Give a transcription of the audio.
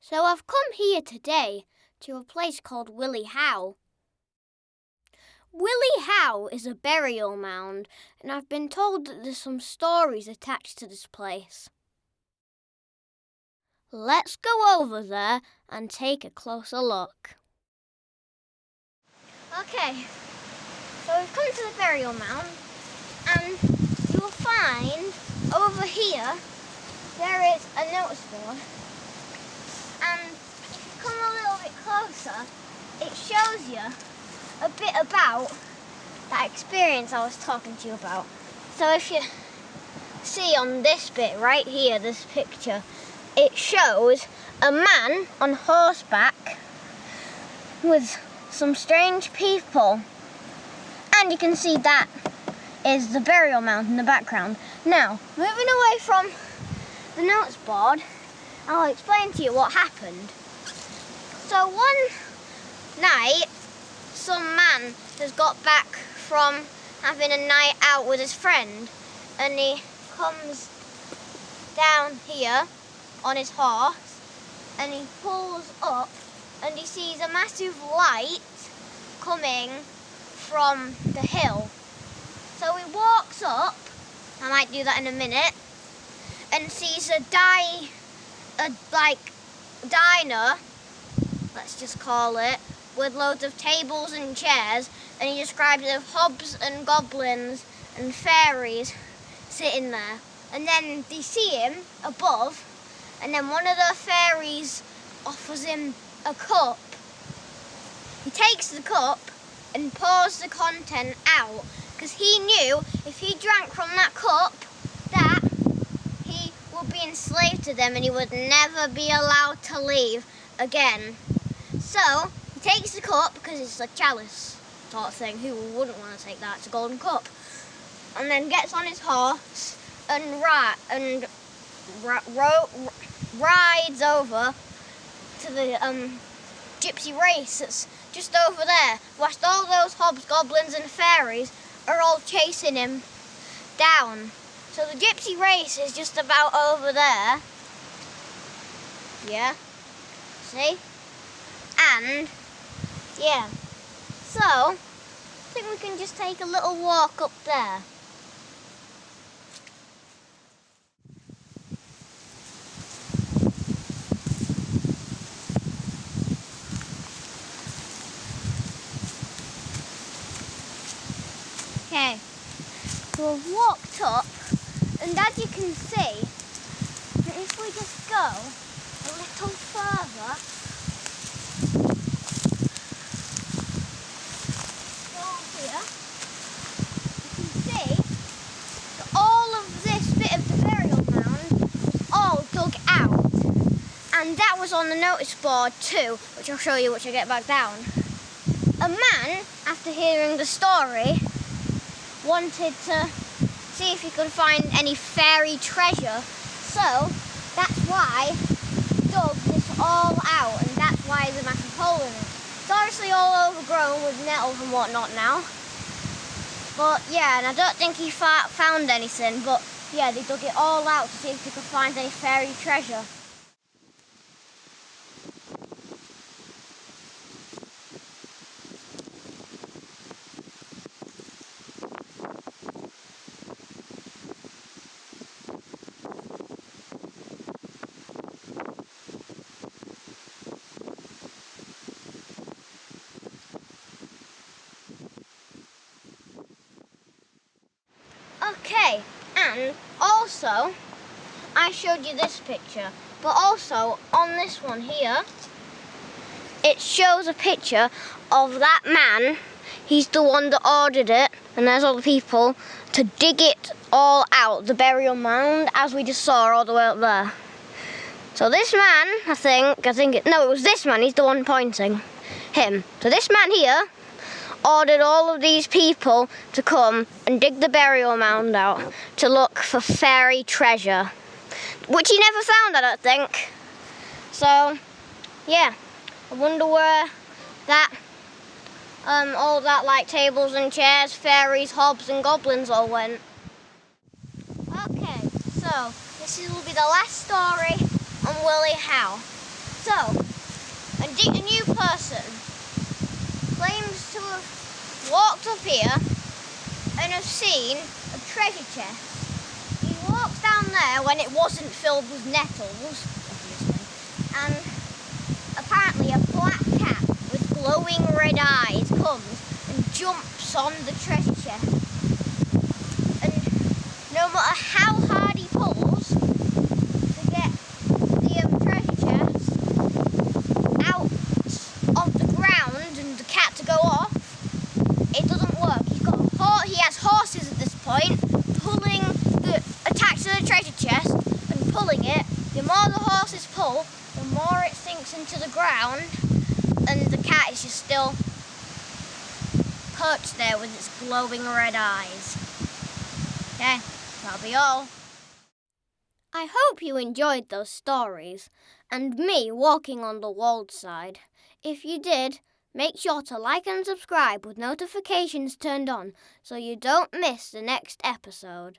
So I've come here today to a place called Willy Howe. Willy Howe is a burial mound, and I've been told that there's some stories attached to this place. Let's go over there and take a closer look. Okay, so we've come to the burial mound, and you will find over here there is a notice board, and if you come a little bit closer, it shows you a bit about that experience I was talking to you about. So if you see on this bit right here, this picture, it shows a man on horseback with some strange people, and you can see that is the burial mound in the background. Now, moving away from the notice board, I'll explain to you what happened. So one night, some man has got back from having a night out with his friend, and he comes down here on his horse, and he pulls up and he sees a massive light coming from the hill. So he walks up, I might do that in a minute, and sees a diner, let's just call it, with loads of tables and chairs, and he describes it as hobs and goblins and fairies sitting there. And then they see him above, and then one of the fairies offers him a cup. He takes the cup and pours the content out, because he knew if he drank from that cup that he would be enslaved to them and he would never be allowed to leave again. So he takes the cup, because it's a chalice sort of thing. Who wouldn't want to take that? It's a golden cup. And then gets on his horse and rides over to the gypsy race that's just over there, whilst all those hobs, goblins and fairies are all chasing him down. So the gypsy race is just about over there. Yeah, see? And yeah, so I think we can just take a little walk up there. Okay, so we've walked up, and as you can see, if we just go a little further, here, you can see that all of this bit of the burial mound was all dug out, and that was on the notice board too, which I'll show you once I get back down. A man, after hearing the story, wanted to see if he could find any fairy treasure, so that's why he dug this all out, and that's why there's a massive hole in it. It's obviously all overgrown with nettles and whatnot now. But yeah, and I don't think he found anything, but yeah, they dug it all out to see if they could find any fairy treasure. Okay, and also, I showed you this picture, but also on this one here, it shows a picture of that man. He's the one that ordered it, and there's all the people to dig it all out, the burial mound, as we just saw all the way up there. So this man, it was this man, he's the one pointing, him. So this man here ordered all of these people to come and dig the burial mound out to look for fairy treasure, which he never found, I don't think. So, yeah, I wonder where that, all that like tables and chairs, fairies, hobs and goblins all went. Okay, so this will be the last story on Willy Howe. So, a new person claims to have walked up here and have seen a treasure chest. He walks down there when it wasn't filled with nettles, obviously, and apparently a black cat with glowing red eyes comes and jumps on the treasure chest. And no matter how hard he pulls to get the treasure chest out of the ground and the cat to go off, it doesn't work. He has horses at this point, attached to the treasure chest and pulling it. The more the horses pull, the more it sinks into the ground, and the cat is just still perched there with its glowing red eyes. Okay, that'll be all. I hope you enjoyed those stories and me walking on the Wold side. If you did, make sure to like and subscribe with notifications turned on so you don't miss the next episode.